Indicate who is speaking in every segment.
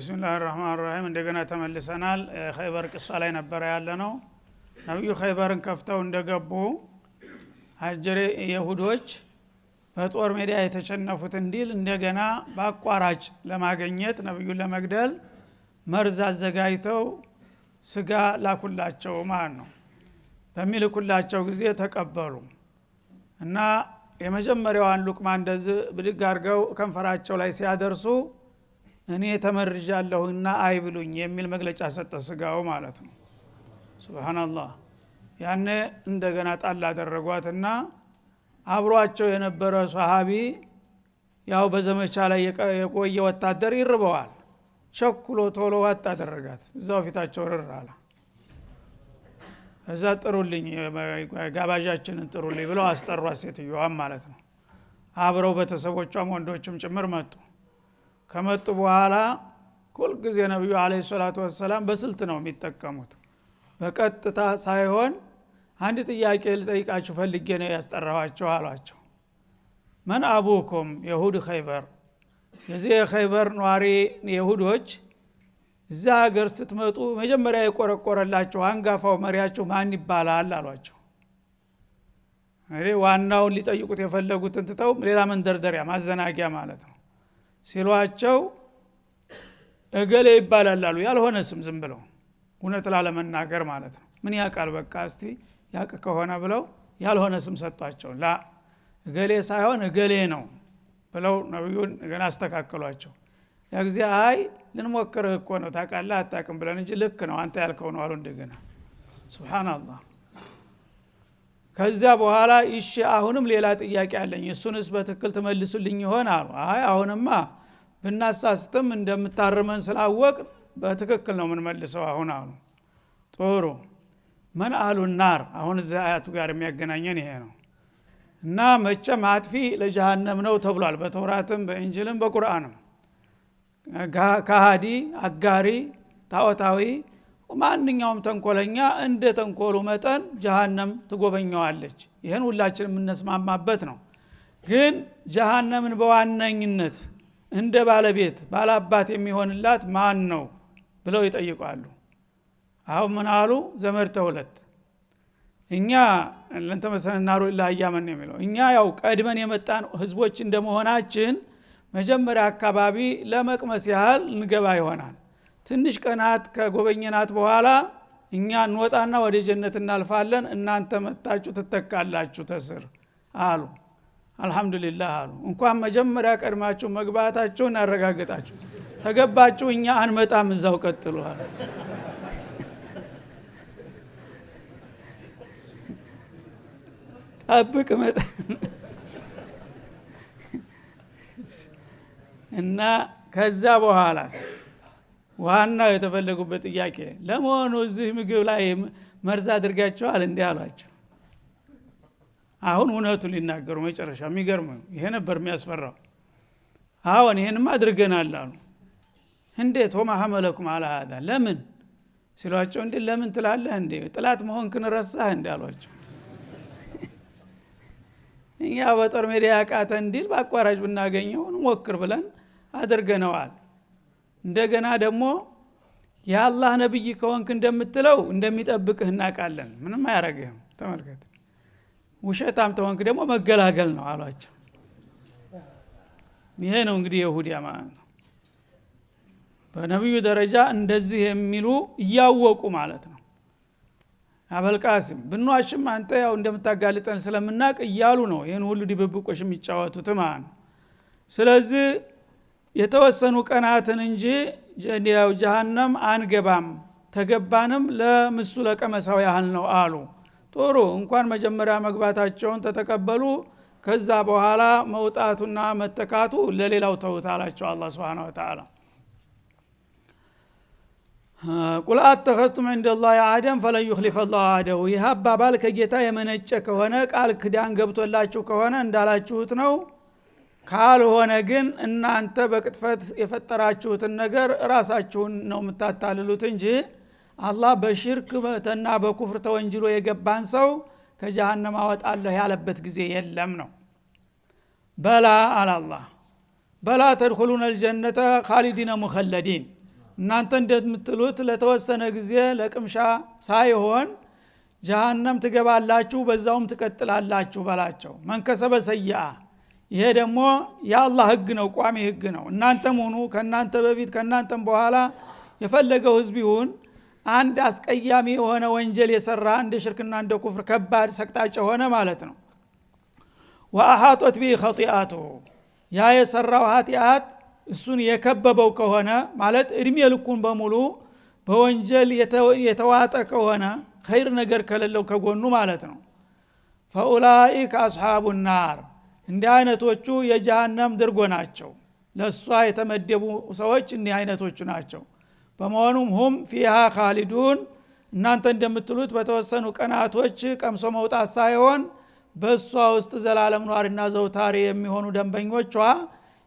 Speaker 1: ቢስሚላሂር ረህማኒር ረሂም እንደገና ተመልሰናል። ኸይበር ቅሷ ላይ ነበር ያለነው። ነብዩ ኸይበርን ከፍተው እንደገቡ አጀሬ ይሁዶች በጦር ሜዳ የተሸነፉት እንዲል እንደገና በአቋራጭ ለማግኘት ነብዩን ለመግደል መርዝ አዘጋጅተው ስጋ ላኩላቸው ማለት ነው። በሚልኩላቸው ጊዜ ተቀበሉ እና የመጀመሪያዋን ሉቅማ እንደዚህ ብድግ አድርገው ከንፈራቸው ላይ ሲያደርሱ እኔ ተመርጃለሁና አይብሉኝ የሚል መግለጫ ሰጠ ስጋው ማለት ነው። ሱብሃንአላህ። ያኔ እንደገና ጣል አደረጓትና አብሯቸው የነበረ ሷሃቢ ያው በዘመቻ ላይ የቆየ ወታደር ይርበዋል። ቸኩሎ ቶሎ ዋጥ አደረጋት። እዛው ፊታቸው ረራላ። እዛ ጥሩልኝ ጋባዣችንን ጥሩልኝ ብለው አስጠሯት ሴትዮዋን ማለት ነው። አብረው ቤተሰቦቿም ወንዶችም ጭምር መጡ። ከመጡ በኋላ ሁል ጊዜ ነብዩ አለይሂ ሰላቱ ወሰለም በስልት ነው የሚጠቀሙት። በቀጥታ ሳይሆን አንድ ጥያቄ ልጠይቃችሁ ፈልጌ ነው ያስጠራኋቸው አሏቸው። መን አቡኩም የሁድ ኸይበር፣ የዚህ የኸይበር ኗሪ የሁዶች እዛ ሀገር ስትመጡ መጀመሪያ የቆረቆረላችሁ አንጋፋው መሪያችሁ ማን ይባላል አሏቸው። ዋናውን ሊጠይቁት የፈለጉትን ትተው ሌላ መንደርደሪያ ማዘናጊያ ማለት ነው ሲሏቸው እገሌ ይባላል አሉ። ያልሆነ ስም ዝም ብለው እውነት ላለመናገር ማለት ነው። ምን ያቃል በቃ እስቲ ያቅ ከሆነ ብለው ያልሆነ ስም ሰጧቸው። ላ እገሌ ሳይሆን እገሌ ነው ብለው ነብዩን ገና አስተካከሏቸው። ያ ጊዜ አይ ልንሞክር እኮ ነው ታውቃለህ አታውቅም ብለን እንጂ ልክ ነው አንተ ያልከው ነው አሉ እንደገና። ሱብሃንአላህ። ከዛ በኋላ እሺ አሁንም ሌላ ጥያቄ አለኝ እሱንስ በትክክል ተመልሱልኝ ይሆን አሉ። አይ አሁንማ ብናሳስተም እንደምታርመን ስላወቅ በትክክል ነው ምን መልሰው አሁን አሉ። ጥሩ መን አሉ النار አሁን እዚህ አያቱ ጋር የሚያገናኘን ይሄ ነው። እና መቼም አጥፊ ለጀሃነም ነው ተብሏል በተውራትም በእንጂልም በቁርአንም። ካሃዲ አጋሪ ታወታዊ ማንኛውም ተንኮለኛ እንደ ተንኮሉ መጠን ጀሃነም ትጎበኘዋለች። ይሄን ሁላችንም የምንስማማበት ነው። ግን ጀሃነምን በዋነኝነት እንደ ባለቤት ባላባት የሚሆንላት ማን ነው ብለው ይጠይቃሉ። አሁን ምን አሉ? ዘመድ ተውለት እኛ ለንተመሰናሩ ለአያመን የሚለው እኛ ያው ቀድመን የመጣን ህዝቦች እንደመሆናችን መጀመሪያ አካባቢ ለመቅመስ ያህል እንገባ ይሆናል። ትንሽ ቀናት ከጎበኘናት በኋላ እኛ እንወጣና ወደ ጀነት እናልፋለን፣ እናንተ መጣችሁ ትተካላችሁ ተስር አሉ። አልহামዱሊላህ አሉ። እንኳን መጀመሪያ ቀድማችሁ መግባታችሁን ያረጋግጣችሁ ተገባችሁ እኛ አንመጣም እዛው ቀጥሉ አሉ። ጠብቅ መጣ እና ከዛ በኋላስ ዋናው የተፈለጉበት ጥያቄ ለመሆኑ እዚህ ምግብ ላይ መርዝ አድርጋችኋል እንዴ አሏቸው። አሁን እውነቱን ሊናገሩ መጨረሻ የሚገርም ይሄ ነበር የሚያስፈራው። አሁን ይሄንም አድርገናል አሉ። እንዴት ወማ ሐመለኩም አላ هذا ለምን ሲሏቸው እንዴ ለምን ትላለህ እንዴ ጥላት መሆንክን ረሳህ እንዴ አሏቸው። እኛ በጦር ሜዳ ያቃተ እንዲል በአቋራጭ ብናገኘው እንሞክር ብለን አድርገነዋል። እንደገና ደግሞ የአላህ ነብይ ከሆንክ እንደምትለው እንደሚጠብቅህ እናውቃለን፣ ምንም አያረግህም። ተመልከት ውሸታም ተሆንክ ደግሞ መገላገል ነው አሏቸው። ይሄ ነው እንግዲህ ይሁዲያ ማለት ነው። በነብዩ ደረጃ እንደዚህ የሚሉ እያወቁ ማለት ነው። አበልቃስም ብንዋሽም አንተ ያው እንደምታጋልጠን ስለምናቅ እያሉ ነው ይሄን ሁሉ ድብብቆሽ የሚጫወቱት ማለት ነው። ስለዚህ የተወሰኑ ቀናትን እንጂ ያው ጀሃነም አንገባም፣ ተገባንም ለምሱ ለቀመሳው ያህል ነው አሉ። ጥሩ እንኳን መጀመሪያ መግባታቸውን ተተቀበሉ። ከዛ በኋላ መውጣቱና መተካቱ ለሌላው ተውታላቸው አላህ Subhanahu Wa Ta'ala። ቁል አተኸቱም عند الله عهدا فلن يخلف الله عهده። ይህ አባባል ከጌታ የመነጨ ከሆነ ቃል ክዳን ገብቶላችሁ ከሆነ እንዳላችሁት ነው። ካልሆነ ግን እናንተ በቅጥፈት የፈጠራችሁትን ነገር ራሳችሁን ነው የምታታልሉት እንጂ አላህ በሽርክ እና በኩፍር ተወንጅሎ የገባን ሰው ከጀሃነም አወጣለሁ ያለበት ጊዜ የለም ነው። በላ አላህ በላ ተድኹሉነ الجنة خالدين مخلدين እናንተ እንደምትሉት ለተወሰነ ጊዜ ለቅምሻ ሳይሆን ጀሃነም ትገባላችሁ በዛውም ትቀጥላላችሁ በላቸው። መንከሰበ ሰይአ ይሄ ደግሞ የአላህ ህግ ነው፣ ቋሚ ህግ ነው። እናንተም ሆኑ ከናንተ በፊት ከናንተም በኋላ የፈለገው ህዝብ ይሁን አንድ አስቀያሚ የሆነ ወንጀል የሰራ እንደ ሽርክና እንደ ኩፍር ከባድ ሰቅጣጭ ሆነ ማለት ነው። ወአሐጦት ቢ ኸጢአቱ ያ የሰራው ኃጢአት እሱን የከበበው ከሆነ ማለት እድሜ ልኩን በሙሉ በወንጀል የተዋጠ ከሆነ ኸይር ነገር ከሌለው ከጎኑ ማለት ነው። ፈኡላኢከ አስሐቡ ናር እንዲህ አይነቶቹ የጀሃነም ድርጎ ናቸው። ለሷ የተመደቡ ሰዎች እንዲህ አይነቶቹ ናቸው። በመሆኑም ሁም ፊሃ ኻሊዱን እናንተ እንደምትሉት በተወሰኑ ቀናቶች ቀምሶ መውጣት ሳይሆን በሷ ውስጥ ዘላለም ኗሪና ዘውታሪ የሚሆኑ ደንበኞቿ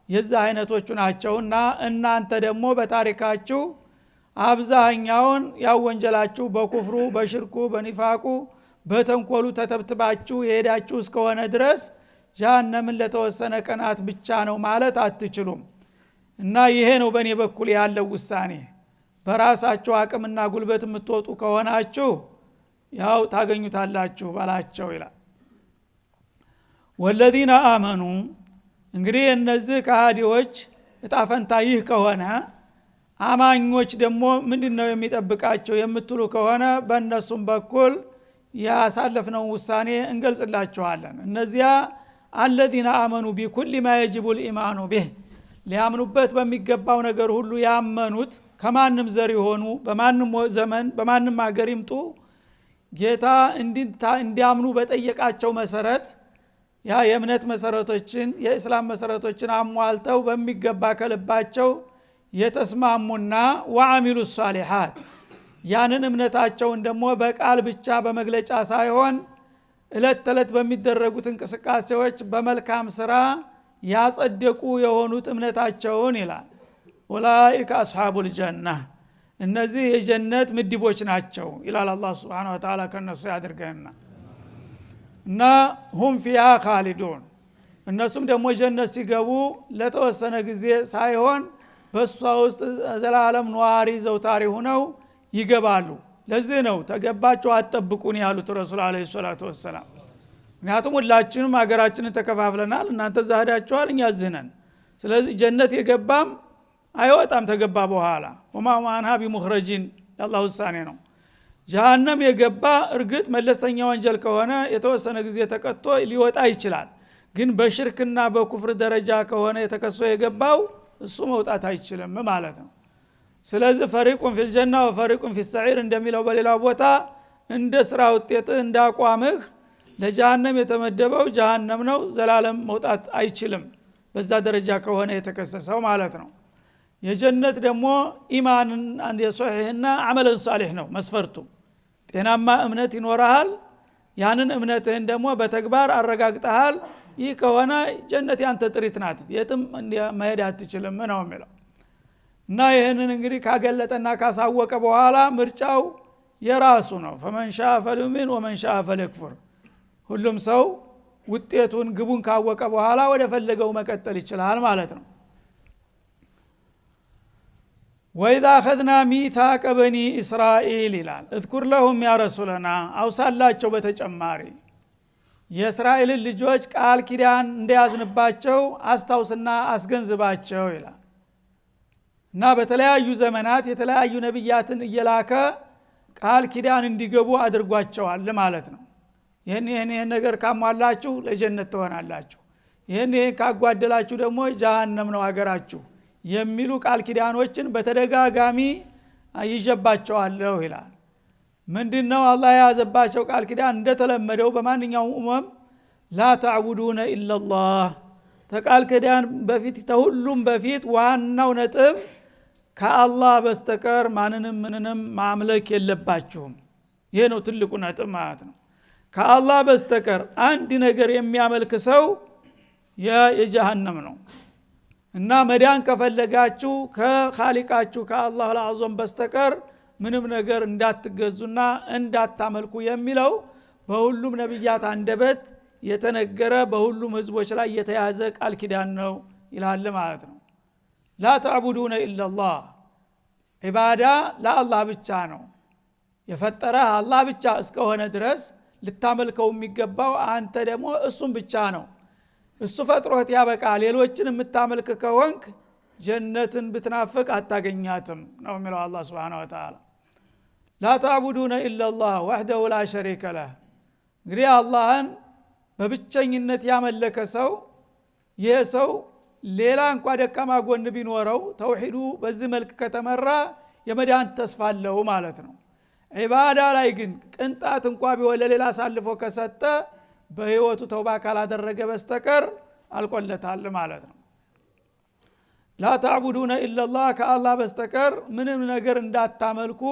Speaker 1: የዛ አይነቶቹ ናቸውና እናንተ ደግሞ በታሪካችሁ አብዛኛውን ያው ወንጀላችሁ በኩፍሩ በሽርኩ በኒፋቁ በተንኮሉ ተተብትባችሁ የሄዳችሁ እስከሆነ ድረስ ጀሃነምን ለተወሰነ ቀናት ብቻ ነው ማለት አትችሉም። እና ይሄ ነው በእኔ በኩል ያለው ውሳኔ። በራሳችሁ አቅምና ጉልበት የምትወጡ ከሆናችሁ ያው ታገኙታላችሁ ባላቸው ይላል። ወለዚነ አመኑ እንግዲህ እነዚህ ከሃዲዎች እጣፈንታ ይህ ከሆነ አማኞች ደግሞ ምንድነው የሚጠብቃቸው የምትሉ ከሆነ በእነሱም በኩል ያሳለፍነው ውሳኔ እንገልጽላችኋለን። እነዚያ አለዚነ አመኑ ቢኩል ማ የጅቡ الإيمان به ሊያምኑበት በሚገባው ነገር ሁሉ ያመኑት ከማንም ዘር ይሆኑ በማንም ዘመን በማንም ሀገር ይምጡ ጌታ እንዲያምኑ በጠየቃቸው መሰረት ያ የእምነት መሰረቶችን የእስላም መሰረቶችን አሟልተው በሚገባ ከልባቸው የተስማሙና ወአሚሉ ሷሊሃት ያንን እምነታቸውን ደግሞ በቃል ብቻ በመግለጫ ሳይሆን እለት ተለት በሚደረጉት እንቅስቃሴዎች በመልካም ስራ ያጸደቁ የሆኑት እምነታቸውን ይላል። ኡላኢከ አስሐቡል ጀነህ እነዚህ የጀነት ምድቦች ናቸው ይላል አላህ Subhanahu Wa Ta'ala ከነሱ ያድርገና እና ሁም ፊሃ ኻሊዱን እነሱም ደግሞ ጀነት ሲገቡ ለተወሰነ ጊዜ ሳይሆን በሷ ውስጥ ዘላለም ኗሪ ዘውታሪ ሆነው ይገባሉ። ለዚህ ነው ተገባቸው አትጠብቁን ያሉት ረሱል አለይሂ ሰላቱ ወሰለም። ምክንያቱም ሁላችንም ሀገራችንን ተከፋፍለናል፣ እናንተ ዛህዳችኋል፣ እኛ ዝነን። ስለዚህ ጀነት የገባም አይወጣም ተገባ በኋላ ወማ ማንሃ ቢሙኽረጂን ያላህ ውሳኔ ነው። ጀሃነም የገባ እርግጥ መለስተኛ ወንጀል ከሆነ የተወሰነ ጊዜ ተቀጥቶ ሊወጣ ይችላል። ግን በሽርክና በኩፍር ደረጃ ከሆነ የተከሶ የገባው እሱ መውጣት አይችልም ማለት ነው። ስለዚህ ፈሪቁን ፊል ጀና ወፈሪቁን ፊስ ሰዒር እንደሚለው በሌላው ቦታ እንደ ስራ ውጤት እንዳቋምህ ለጀሃነም የተመደበው ጀሃነም ነው፣ ዘላለም መውጣት አይችልም በዛ ደረጃ ከሆነ የተከሰሰው ማለት ነው። የጀነት ደግሞ ኢማንን አንድ የሶሒህና አመለን ሷሊህ ነው መስፈርቱ። ጤናማ እምነት ይኖርሃል፣ ያንን እምነትህን ደግሞ በተግባር አረጋግጠሃል። ይህ ከሆነ ጀነት ያንተ ጥሪት ናት፣ የትም መሄድ አትችልም ነው የሚለው። እና ይህንን እንግዲህ ካገለጠና ካሳወቀ በኋላ ምርጫው የራሱ ነው። ፈመን ሻአ ፈሊዩሚን ወመን ሻአ ፈሊክፉር። ሁሉም ሰው ውጤቱን ግቡን ካወቀ በኋላ ወደ ፈለገው መቀጠል ይችላል ማለት ነው። ወኢዛ አኸዝና ሚሳቀ በኒ እስራኤል ይላል። እዝኩር ለሁም ያ ረሱለና አውሳላቸው በተጨማሪ የእስራኤልን ልጆች ቃል ኪዳን እንደያዝንባቸው አስታውስና አስገንዝባቸው ይላል። እና በተለያዩ ዘመናት የተለያዩ ነብያትን እየላከ ቃል ኪዳን እንዲገቡ አድርጓቸዋል ማለት ነው። ይሄን ነገር ካሟላችሁ ለጀነት ትሆናላችሁ፣ ይሄን ካጓደላችሁ ደግሞ ጀሃነም ነው አገራችሁ የሚሉ ቃል ኪዳኖችን በተደጋጋሚ ይጀባቸዋለሁ ይላል። ምንድነው አላህ ያዘባቸው ቃል ኪዳን? እንደተለመደው በማንኛውም ኡመም ላ ተዕቡዱነ ኢላላህ ተቃል ኪዳን በፊት ተሁሉም በፊት ዋናው ነጥብ ከአላህ በስተቀር ማንንም ምንንም ማምለክ የለባችሁም። ይሄ ነው ትልቁ ነጥብ ማለት ነው። ከአላህ በስተቀር አንድ ነገር የሚያመልክ ሰው የጀሃነም ነው። እና መዳን ከፈለጋችሁ ከኻሊቃችሁ ከአላህ ለአዞም በስተቀር ምንም ነገር እንዳትገዙና እንዳታመልኩ የሚለው በሁሉም ነብያት አንደበት የተነገረ በሁሉም ህዝቦች ላይ የተያዘ ቃል ኪዳን ነው ይላል ማለት ነው። ላ ተዕቡዱነ ኢላላህ ዒባዳ ለአላህ ብቻ ነው የፈጠረህ አላህ ብቻ እስከሆነ ድረስ ልታመልከው የሚገባው አንተ ደግሞ እሱን ብቻ ነው እሱ ፈጥሮት ያበቃ ሌሎችን የምታመልክ ከሆንክ ጀነትን ብትናፍቅ አታገኛትም ነው የሚለው አላህ Subhanahu Wa Ta'ala لا تعبدون الا الله وحده لا شريك له እንግዲህ አላህን በብቸኝነት ያመለከ ሰው ይሄ ሰው ሌላ እንኳን ደካማ ጎን ቢኖረው ተውሂዱ በዚህ መልክ ከተመራ የመዳን ተስፋ አለው ማለት ነው ዒባዳ ላይ ግን ቅንጣት እንኳን ቢሆን ለሌላ አሳልፎ ከሰጠ በህይወቱ ተውባ ካላደረገ በስተቀር አልቆለታል ማለት ነው لا تعبدون الا الله ከአላህ በስተቀር ምንም ነገር እንዳታመልኩ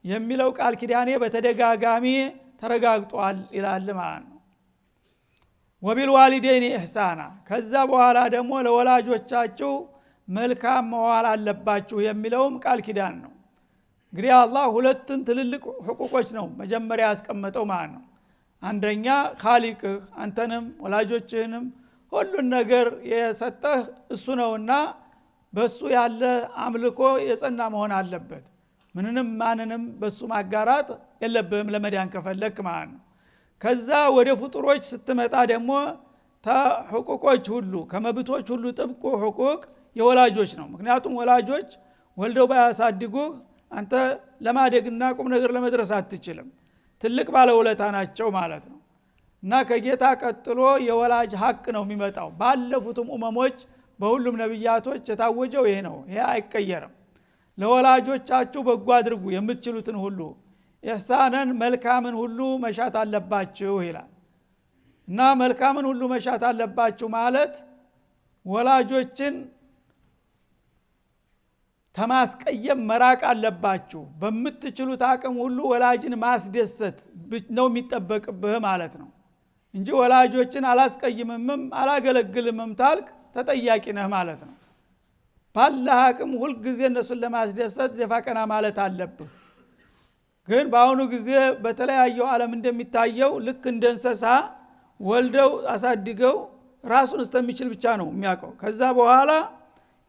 Speaker 1: የሚለው ቃል ኪዳኔ በተደጋጋሚ ተረጋግጧል ይላል ማለት ነው ወቢልዋሊደይን ኢህሳና ከዛ በኋላ ደግሞ ለወላጆቻችሁ መልካም መዋል አለባችሁ የሚለውም ቃል ኪዳን ነው እንግዲህ አላህ ሁለቱን ትልልቅ ሁቁቆች ነው መጀመሪያ ያስቀመጠው ማለት ነው አንደኛ ኻሊቅህ አንተንም ወላጆችህንም ሁሉን ነገር የሰጠህ እሱ ነውና በሱ ያለ አምልኮ የጸና መሆን አለበት ምንንም ማንንም በሱ ማጋራት የለብህም ለመዳን ከፈለክ ማለት ነው ከዛ ወደ ፍጡሮች ስትመጣ ደግሞ ሁቁቆች ሁሉ ከመብቶች ሁሉ ጥብቁ ሁቁቅ የወላጆች ነው ምክንያቱም ወላጆች ወልደው ባያሳድጉ አንተ ለማደግና ቁም ነገር ለመድረስ አትችልም ትልቅ ባለውለታ ናቸው ማለት ነው እና ከጌታ ቀጥሎ የወላጅ ሐቅ ነው የሚመጣው ባለፉትም ኡመሞች በሁሉም ነብያቶች የታወጀው ይሄ ነው ይሄ አይቀየርም ለወላጆቻችሁ በጎ አድርጉ የምትችሉትን ሁሉ ኢህሳንን መልካምን ሁሉ መሻት አለባችሁ ይላል እና መልካምን ሁሉ መሻት አለባችሁ ማለት ወላጆችን ተማስቀየም መራቅ አለባችሁ በምትችሉት አቅም ሁሉ ወላጅን ማስደሰት ነው የሚጠበቅብህ ማለት ነው እንጂ ወላጆችን አላስቀይምምም አላገለግልምም ታልክ ተጠያቂ ነህ ማለት ነው ባላህ አቅም ሁሉ ጊዜ እነሱን ለማስደሰት ደፋቀና ማለት አለብህ ግን በአሁኑ ጊዜ በተለያየው ዓለም እንደሚታየው ልክ እንደ እንስሳ ወልደው አሳድገው ራሱን እስከሚችል ብቻ ነው የሚያውቀው ከዛ በኋላ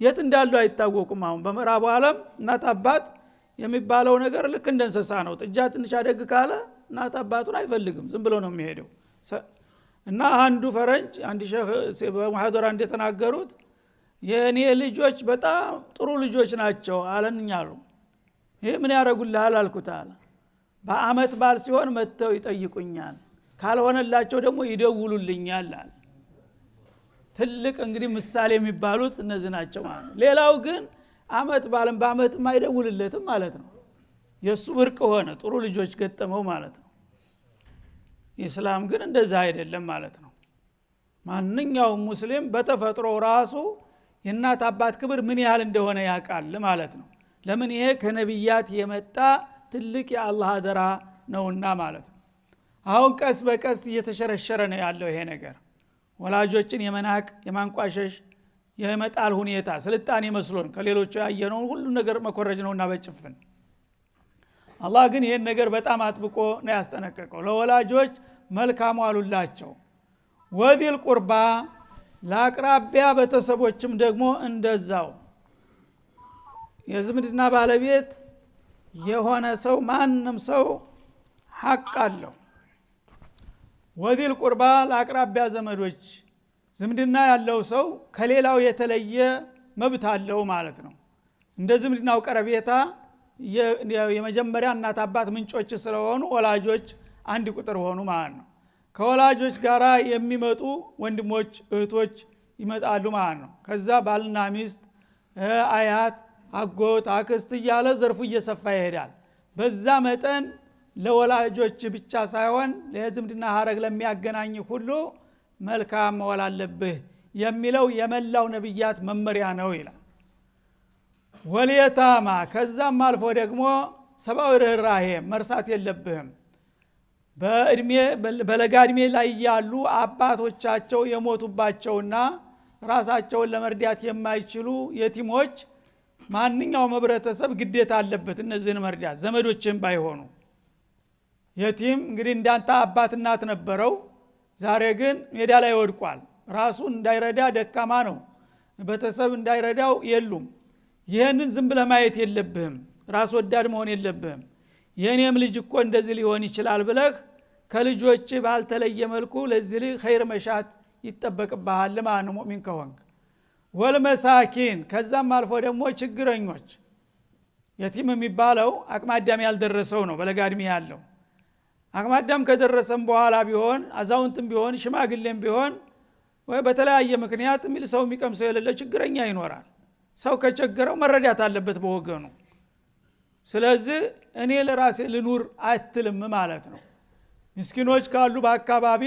Speaker 1: የት እንዳሉ አይታወቁም አሁን በመራቡ ዓለም እናት አባት የሚባለው ነገር ልክ እንደ እንስሳ ነው ጥጃ ትንሽ አደግ ካለ እናት አባቱን አይፈልግም ዝም ብሎ ነው የሚሄደው እና አንዱ ፈረንጅ አንድ ሼህ በሙሐደራ እንደተናገሩት የኔ ልጆች በጣም ጥሩ ልጆች ናቸው አለኛሉ ይሄ ምን ያረጉልሃል አልኩታል በአመት ባል ሲሆን መተው ይጠይቁኛል ካልሆነላቸው ደግሞ ይደውሉልኛል አለ ትልቅ እንግዲህ ምሳሌ የሚባሉት እነዚህ ናቸው ማለት ነው ሌላው ግን አመት ባልም በአመት ማይደውልለትም ማለት ነው የሱ ብርቅ ሆነ ጥሩ ልጆች ገጠመው ማለት ነው ኢስላም ግን እንደዛ አይደለም ማለት ነው ማንኛውም ሙስሊም በተፈጥሮ ራሱ የእናት አባት ክብር ምን ያህል እንደሆነ ያውቃል ማለት ነው ለምን ይሄ ከነብያት የመጣ ትልቅ የአላህ አደራ ነውና ማለት ነው አሁን ቀስ በቀስ እየተሸረሸረ ነው ያለው ይሄ ነገር ወላጆችን የመናቅ የማንቋሸሽ የመጣል ሁኔታ ስልጣኔ መስሎን ከሌሎቹ ያየነው ሁሉ ነገር መኮረጅ ነውና በጭፍን አላህ ግን ይሄን ነገር በጣም አጥብቆ ነው ያስጠነቀቀው ለወላጆች መልካም ዋሉላቸው ወዲል ቁርባ ለአቅራቢያ ቤተሰቦችም ደግሞ እንደዛው የዝምድና ባለቤት የሆነ ሰው ማንንም ሰው ሐቅ አለው ወዲል ቁርባ ለአቅራቢያ ዘመዶች ዝምድና ያለው ሰው ከሌላው የተለየ መብት አለው ማለት ነው እንደ ዝምድናው ቀረቤታ የመጀመሪያ እናት አባት ምንጮች ስለሆኑ ወላጆች አንድ ቁጥር ሆኑ ማለት ነው ከወላጆች ጋራ የሚመጡ ወንድሞች እህቶች ይመጣሉ ማለት ነው ከዛ ባልና ሚስት አያት አጎት አክስት እያለ ዘርፉ እየሰፋ ይሄዳል በዛ መጠን ለወላጆች ብቻ ሳይሆን ለዝምድና ሀረግ ለሚያገናኝ ሁሉ መልካም መዋል አለብህ የሚለው የመላው ነብያት መመሪያ ነው ይላል ወልየታማ ከዛም አልፎ ደግሞ ሰብአዊ ርህራሄ መርሳት የለብህም በእድሜ በለጋ እድሜ ላይ ያሉ አባቶቻቸው የሞቱባቸውና ራሳቸውን ለመርዳት የማይችሉ የቲሞች ማንኛውም ህብረተሰብ ግዴታ አለበት እነዚህን መርዳት ዘመዶችም ባይሆኑ የቲም እንግዲህ እንዳንተ አባት እናት ነበረው ዛሬ ግን ሜዳ ላይ ወድቋል ራሱን እንዳይረዳ ደካማ ነው ቤተሰብ እንዳይረዳው የሉም ይሄንን ዝም ብለህ ማየት የለብህም ራስ ወዳድ መሆን የለብህም የኔም ልጅ እኮ እንደዚህ ሊሆን ይችላል ብለህ ከልጆች ባልተለየ መልኩ ለዚህ ኸይር መሻት ይተበቅብሃል ለማን ሙእሚን ከሆንክ ወልመሳኪን ከዛም አልፎ ደግሞ ችግረኞች የቲም የሚባለው አቅማዳም ያልደረሰው ነው በለጋድሚ ያለው አቅማዳም ከደረሰም በኋላ ቢሆን አዛውንትም ቢሆን ሽማግሌም ቢሆን ወይ በተለያየ ምክንያት ሚል ሰው የሚቀምሰው የሌለ ችግረኛ ይኖራል ሰው ከቸገረው መረዳት አለበት በወገኑ ስለዚህ እኔ ለራሴ ልኑር አትልም ማለት ነው ምስኪኖች ካሉ በአካባቢ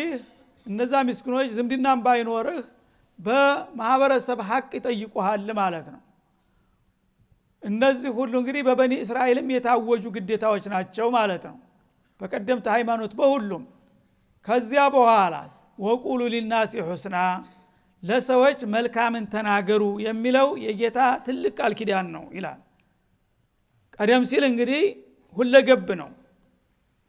Speaker 1: እነዛ ምስኪኖች ዝምድናም ባይኖርህ በማህበረሰብ ሐቅ ይጠይቁሃል ማለት ነው እነዚህ ሁሉ እንግዲህ በበኒ እስራኤልም የታወጁ ግዴታዎች ናቸው ማለት ነው በቀደምት ሃይማኖት በሁሉም ከዚያ በኋላስ ወቁሉ ሊናሲ ሁስና ለሰዎች መልካምን ተናገሩ የሚለው የጌታ ትልቅ ቃል ኪዳን ነው ይላል ቀደም ሲል እንግዲህ ሁለገብ ነው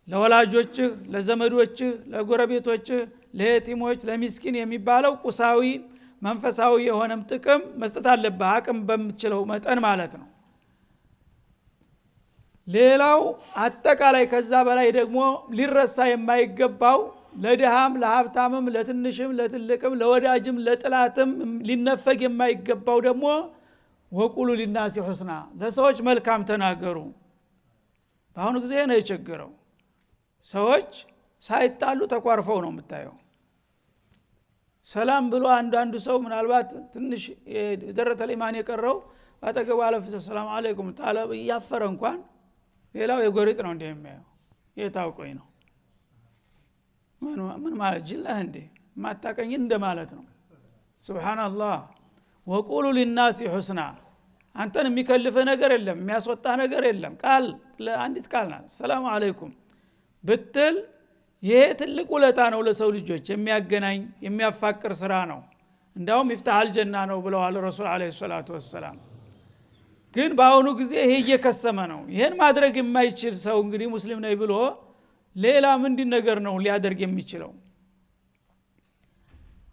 Speaker 1: ለወላጆችህ ለዘመዶችህ ለጎረቤቶችህ ለየቲሞች ለሚስኪን የሚባለው ቁሳዊ መንፈሳዊ የሆነም ጥቅም መስጠት አለብህ አቅም በምትችለው መጠን ማለት ነው ሌላው አጠቃላይ ከዛ በላይ ደግሞ ሊረሳ የማይገባው ለድሃም ለሀብታምም ለትንሽም ለትልቅም ለወዳጅም ለጥላትም ሊነፈግ የማይገባው ደግሞ ወቁሉ ሊናሲ ሁስና ለሰዎች መልካም ተናገሩ በአሁኑ ጊዜ ነው የቸገረው ሰዎች ሳይጣሉ ተቋርፈው ነው የምታየው ሰላም ብሎ አንዳንዱ ሰው ምናልባት ትንሽ ደረተ ለኢማን የቀረው አጠገቡ አለፍ ሰላም አለይኩም ታላ ያፈረ እንኳን ሌላው የጎሪጥ ነው እንደሚያየው የታውቆኝ ነው ምን ማለት ጅላህ እንዴ ማታቀኝ እንደማለት ነው ሱብሃንአላህ ወቁሉ ሊናሲ ሁስና አንተን የሚከልፍ ነገር የለም የሚያስወጣ ነገር የለም ቃል ለአንዲት ቃል ናት ሰላም አለይኩም ብትል ይሄ ትልቅ ውለታ ነው ለሰው ልጆች የሚያገናኝ የሚያፋቅር ስራ ነው እንዳውም ይፍታሃል ጀና ነው ብለዋል ረሱል አለይሂ ሰላቱ ወሰለም ግን በአሁኑ ጊዜ ይሄ እየከሰመ ነው ይሄን ማድረግ የማይችል ሰው እንግዲህ ሙስሊም ነኝ ብሎ ሌላ ምንድን ነገር ነው ሊያደርግ የሚችለው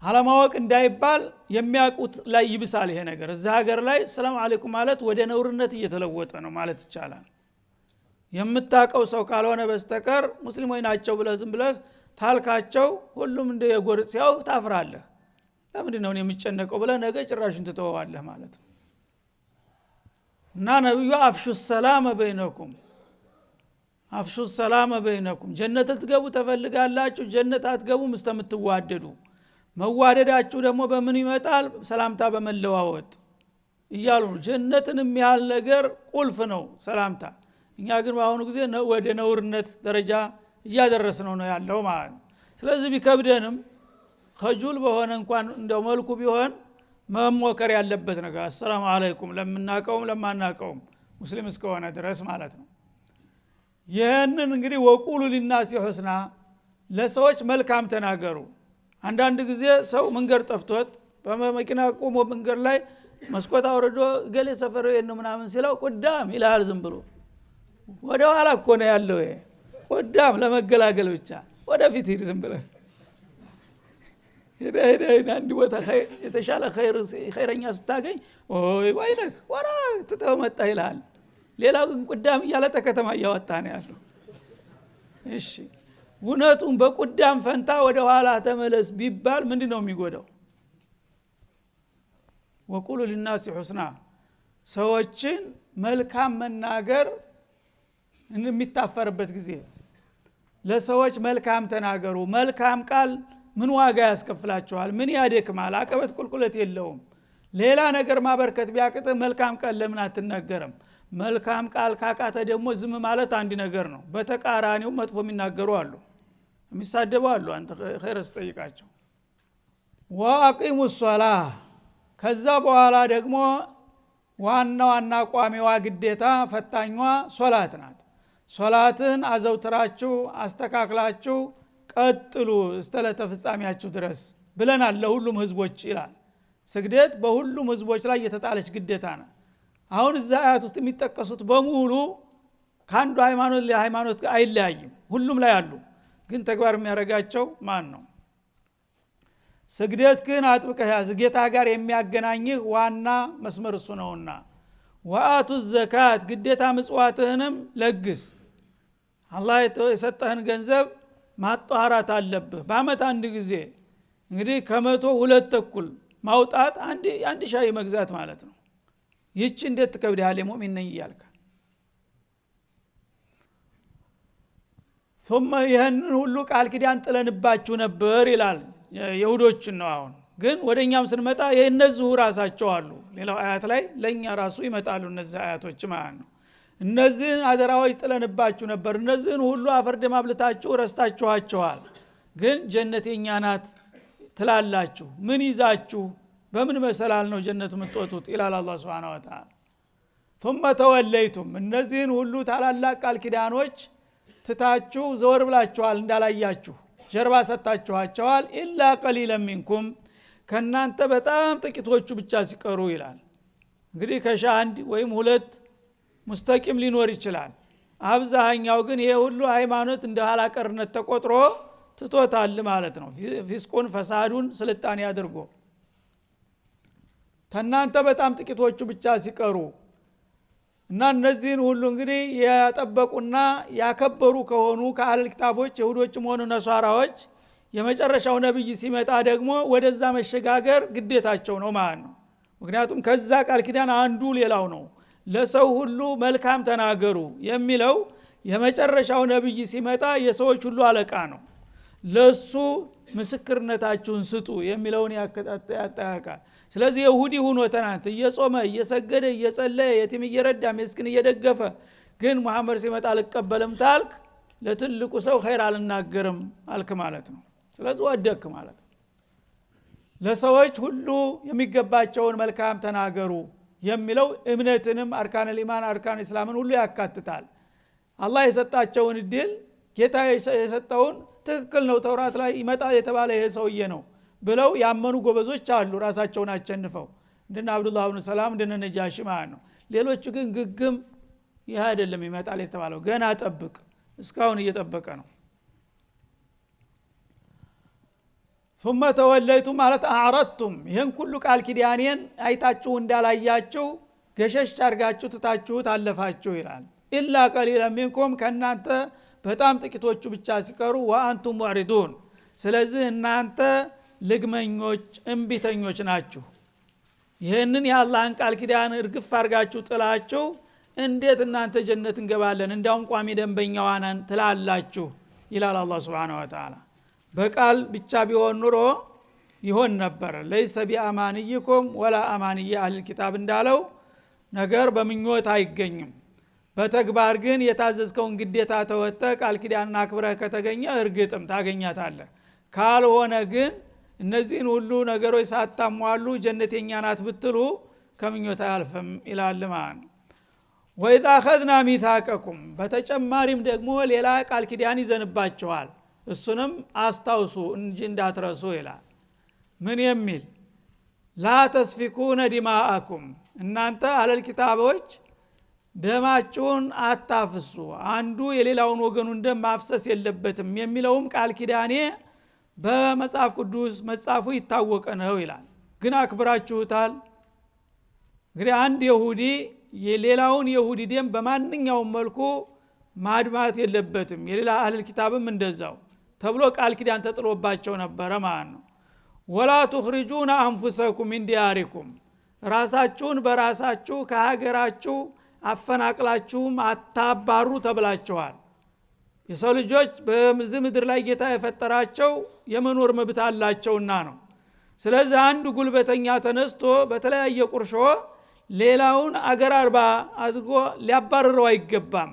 Speaker 1: አለማወቅ እንዳይባል የሚያቁት ላይ ይብሳል ይሄ ነገር እዛ ሀገር ላይ ሰላም አለይኩም ማለት ወደ ነውርነት እየተለወጠ ነው ማለት ይቻላል የምታቀው ሰው ካልሆነ በስተቀር ሙስሊሞች ናቸው ብለህ ዝም ብለህ ታልካቸው ሁሉም እንደ የጎርጥ ሲያው ታፍራለህ ለምንድን ነው የሚጨነቀው ብለህ ነገ ጭራሹን ትተዋለህ ማለት ነው እና ነብዩ አፍሹ ሰላም በይነኩም አፍሹ ሰላም በይነኩም ጀነት ልትገቡ ተፈልጋላችሁ ጀነት አትገቡም እስከምትዋደዱ መዋደዳችሁ ደግሞ በምን ይመጣል ሰላምታ በመለዋወጥ እያሉ ጀነትን የሚያህል ነገር ቁልፍ ነው ሰላምታ እኛ ግን በአሁኑ ጊዜ ወደ ነውርነት ደረጃ እያደረስነው ነው ያለው ማለት ነው ስለዚህ ቢከብደንም ከጁል በሆነ እንኳን እንደው መልኩ ቢሆን መሞከር ያለበት ነገር አሰላሙ አለይኩም ለምናቀውም ለማናቀውም ሙስሊም እስከሆነ ድረስ ማለት ነው ይሄንን እንግዲህ ወቁሉ ሊናሲ ሁስና ለሰዎች መልካም ተናገሩ አንዳንድ ጊዜ ሰው መንገር ጠፍቶት በመኪና ቆሞ መንገር ላይ መስኮት አውርዶ ገሌ ሰፈር ነው ምናምን ሲለው ቁዳም ይላል ዝም ብሎ ወደ ኋላ እኮ ነው ያለው ቁዳም ለመገላገል ብቻ ወደፊት ሂድ ዝም ብለህ ሄደ አንድ ቦታ የተሻለ ኸይረኛ ስታገኝ ወይነክ ወራ ተተመጣ ይላል ሌላው ግን ቁዳም እያለ ተከተማ እያወጣ ነው ያለው እሺ ውነቱን በቁዳም ፈንታ ወደ ኋላ ተመለስ ቢባል ምንድነው የሚጎዳው ወቁሉ ሊናሲ ሁስና ሰዎችን መልካም መናገር የሚታፈርበት ጊዜ ለሰዎች መልካም ተናገሩ መልካም ቃል ምን ዋጋ ያስከፍላቸዋል ምን ያደክማል አቀበት ቁልቁለት የለውም ሌላ ነገር ማበርከት ቢያቅት መልካም ቃል ለምን አትናገርም መልካም ቃል ካቃተ ደግሞ ዝም ማለት አንድ ነገር ነው በተቃራኒው መጥፎ የሚናገሩ አሉ የሚሳደቡ አሉ አንተ ኸይርስ ጠይቃቸው ወአቂሙ ሶላህ ከዛ በኋላ ደግሞ ዋና ቋሚዋ ግዴታ ፈታኟ ሶላት ናት ሶላትን አዘውትራችሁ አስተካክላችሁ ቀጥሉ እስተለተ ፍጻሜያችሁ ድረስ ብለናል ለሁሉም ህዝቦች ይላል ስግደት በሁሉም ህዝቦች ላይ የተጣለች ግዴታ ነው አሁን እዛ አያት ውስጥ የሚጠቀሱት በሙሉ ካንዱ ሃይማኖት ለሃይማኖት አይለያይም ሁሉም ላይ አሉ ግን ተግባር የሚያረጋቸው ማን ነው ስግደት ግን አጥብቀህ ያዝ ጌታ ጋር የሚያገናኝህ ዋና መስመር እሱ ነውና ወአቱ ዘካት ግዴታ ምጽዋትህንም ለግስ አላህ የሰጠህን ገንዘብ ማጣራት አለብህ በአመት አንድ ጊዜ እንግዲህ ከመቶ ሁለት ተኩል ማውጣት አንድ ሻይ መግዛት ማለት ነው ይህች እንዴት ትከብዳለህ ሙእሚን ነኝ እያልከ ثم ይህንን ሁሉ ቃል ኪዳን ጥለንባችሁ ነበር ይላል ይሁዶችን ነው አሁን ግን ወደኛም ስንመጣ የእነዚሁ ራሳቸው አሉ ሌላው አያት ላይ ለኛ ራሱ ይመጣሉ እነዚህ አያቶች ማለት ነው እነዚህን አደራዎች ጥለንባችሁ ነበር እነዚህን ሁሉ አፈርደም አብልታችሁ ረስታችኋቸዋል ግን ጀነት የኛ ናት ትላላችሁ ምን ይዛችሁ በምን መሰላል ነው ጀነት የምትወጡት ይላል አላህ Subhanahu Wa Ta'ala ثم ተወለይቱም እነዚህን ሁሉ ታላላቅ ቃል ኪዳኖች ትታችሁ ዘወር ብላችኋል እንዳላያችሁ ጀርባ ሰጣችኋቸዋል ኢላ ቀሊለን ሚንኩም ከናንተ በጣም ጥቂቶቹ ብቻ ሲቀሩ ይላል እንግዲህ ከሻህ አንድ ወይም ሁለት ሙስተቂም ሊኖር ይችላል አብዛኛው ግን ይሄ ሁሉ ሃይማኖት እንደ ኋላቀርነት ተቆጥሮ ትቶታል ማለት ነው ፊስቁን ፈሳዱን ስልጣኔ አድርጎ ተናንተ በጣም ጥቂቶቹ ብቻ ሲቀሩ እና እነዚህን ሁሉ እንግዲህ ያጠበቁና ያከበሩ ከሆኑ ከአህለል ኪታቦች ይሁዶችም ሆኑ ነሷራዎች የመጨረሻው ነብይ ሲመጣ ደግሞ ወደዛ መሸጋገር ግዴታቸው ነው ማለት ነው ምክንያቱም ከዛ ቃል ኪዳን አንዱ ሌላው ነው ለሰው ሁሉ መልካም ተናገሩ የሚለው የመጨረሻው ነብይ ሲመጣ የሰዎች ሁሉ አለቃ ነው ለሱ ምስክርነታችሁን ስጡ የሚለውን ያጠያቃል ስለዚህ ይሁዲ ሆኖ ተናንተ እየጾመ እየሰገደ እየጸለየ የቲም እየረዳ ምስኪን እየደገፈ ግን መሐመድ ሲመጣ አልቀበልም ታልክ ለትልቁ ሰው ኸይር አልናገርም አልክ ማለት ነው ስለዚህ ወደክ ማለት ነው ለሰዎች ሁሉ የሚገባቸውን መልካም ተናገሩ የሚለው እምነትንም አርካን ኢማን አርካን እስላምን ሁሉ ያካትታል አላህ የሰጣቸውን እድል ጌታ የሰጠውን ትክክል ነው ተውራት ላይ ይመጣል የተባለ ይሄ ሰውዬ ነው ብለው ያመኑ ጎበዞች አሉ ራሳቸውን አቸንፈው እንደነ አብዱላህ ኢብኑ ሰላም እንደነ ነጃሺ ማለት ነው ሌሎቹ ግን ግግም ይሄ አይደለም ይመጣል የተባለው ገና ጠብቅ እስካሁን እየጠበቀ ነው ثم ተወለይቱም ማለት አዕረድቱም ይሄን ሁሉ ቃል ኪዳኔን አይታችሁ እንዳላያችሁ ገሸሽ አርጋችሁ ትታችሁት አለፋችሁ ይላል ኢላ ቀሊለን ሚንኩም ከናንተ በጣም ጥቂቶቹ ብቻ ሲቀሩ ወአንቱም ሙዕሪዱን ስለዚህ እናንተ ልግመኞች እንቢተኞች ናችሁ ይሄንን የአላህን ቃል ኪዳን እርግፍ አርጋችሁ ጥላችሁ እንዴት እናንተ ጀነት እንገባለን እንዳውም ቋሚ ደንበኛዋ ነን ትላላችሁ ይላል አላህ Subhanahu Wa Ta'ala በቃል ብቻ ቢሆን ኑሮ ይሆን ነበር ለይሰ ቢአማንይኩም ወላ አማንይ አህለል ኪታብ እንዳለው ነገር በምኞት አይገኝም በተግባር ግን የታዘዝከውን ግዴታ ተወጣ ቃል ኪዳንና አክብረህ ከተገኘ እርግጥም ታገኛታለህ ካልሆነ ግን እነዚህን ሁሉ ነገሮች ሳታሟሉ ጀነት የኛ ናት ብትሉ ከምኞት አያልፍም ይላል ማን ወኢዛ አخذنا ሚታቀኩም በተጨማሪም ደግሞ ሌላ ቃል ኪዳን ይዘንባቸዋል እሱንም አስታውሱ እንጂ እንዳትረሱ ይላል ምን የሚል ላ ተስፊኩነ ዲማአኩም እናንተ አህለል ኪታቦች ደማችሁን አታፍሱ አንዱ የሌላውን ወገኑን ደም ማፍሰስ የለበትም የሚለውም ቃል ኪዳኔ በመጽሐፍ ቅዱስ መጻፉ ይታወቀ ነው ይላል ግን አክብራችሁታል እንግዲህ አንድ ይሁዲ የሌላውን ይሁዲ ደም በማንኛውም መልኩ ማድማት የለበትም የሌላ አህለል ኪታብም እንደዛው ተብሎ ቃል ኪዳን ተጥሎባቸው ነበር ማለት ነው ወላ تخرجون انفسكم من دياركم ራሳችሁን በራሳችሁ ከሀገራችሁ አፈናቅላችሁም አታባሩ ተብላችኋል የሰው ልጆች በዚህ ምድር ላይ ጌታ የፈጠራቸው የመኖር መብት አላቸውና ነው ስለዚህ አንዱ ጉልበተኛ ተነስቶ በተለያየ ቁርሾ ሌላውን አገር አርባ አድርጎ ሊያባርረው አይገባም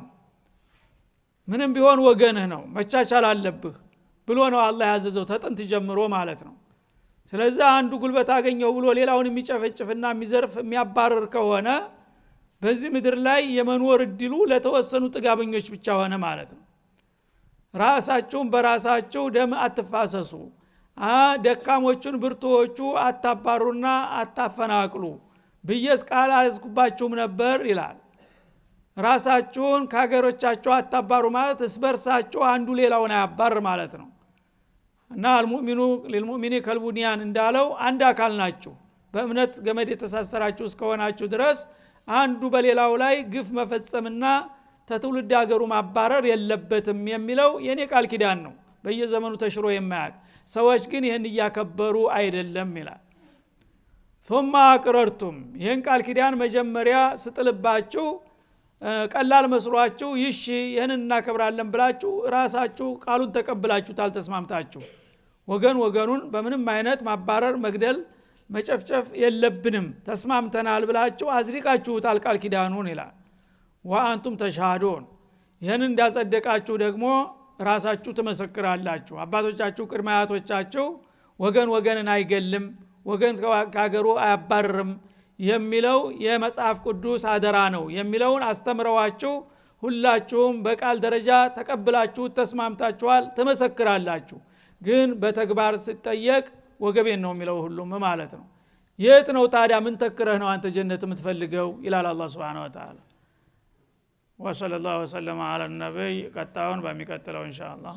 Speaker 1: ምንም ቢሆን ወገንህ ነው መቻቻል አለብህ ብሎ ነው አላህ ያዘዘው ተጥንት ጀምሮ ማለት ነው ስለዚህ አንዱ ጉልበት አገኘው ብሎ ሌላውን የሚጨፈጭፍና የሚዘርፍ የሚያባርር ከሆነ በዚህ ምድር ላይ የመኖር እድሉ ለተወሰኑ ጥጋበኞች ብቻ ሆነ ማለት ነው ራሳችሁን በራሳችሁ ደም አትፋሰሱ ደካሞቹን ብርቱዎቹ አታባሩና አታፈናቅሉ ብየስ ቃል አልዝኩባችሁም ነበር ይላል ራሳችሁን ከሀገሮቻችሁ አታባሩ ማለት እስበርሳችሁ አንዱ ሌላውን አያባር ማለት ነው እና አልሙእሚኑ ለልሙእሚኒ ከልቡንያን እንዳለው አንድ አካል ናችሁ በእምነት ገመድ የተሳሰራችሁ እስከሆናችሁ ድረስ አንዱ በሌላው ላይ ግፍ መፈጸምና ተትውልድ ሀገሩ ማባረር የለበትም የሚለው የኔ ቃል ኪዳን ነው በየዘመኑ ተሽሮ የማያቅ ሰዎች ግን ይህን እያከበሩ አይደለም ይላል ثم አቅረርቱም ይህን ቃል ኪዳን መጀመሪያ ስጥልባችሁ ቀላል መስሏችሁ ይሽ ይህን እናከብራለን ብላችሁ ራሳችሁ ቃሉን ተቀብላችሁ ታልተስማምታችሁ ወገኑን በምንም አይነት ማባረር መግደል መጨፍጨፍ የለብንም ተስማምተናል ብላችሁ አዝሪቃችሁታል ቃል ኪዳኑን ይላል ወአንቱም ተሻሃዱን ይህን እንዳጸደቃችሁ ደግሞ ራሳችሁ ትመሰክራላችሁ አባቶቻችሁ ቅድመ አያቶቻችሁ ወገንን አይገልም ወገን ከሀገሩ አያባርርም የሚለው የመጽሐፍ ቅዱስ አደራ ነው የሚለውን አስተምረዋችሁ ሁላችሁም በቃል ደረጃ ተቀብላችሁ ተስማምታችኋል ትመሰክራላችሁ ግን በተግባር ሲጠየቅ ወገቤን ነው የሚለው ሁሉም ማለት ነው የት ነው ታዲያ ምን ተክረህ ነው አንተ ጀነት የምትፈልገው ይላል አላህ Subhanahu Wa Ta'ala وصلى الله وسلم على النبي ቀጣውን በሚቀጥለው ኢንሻአላህ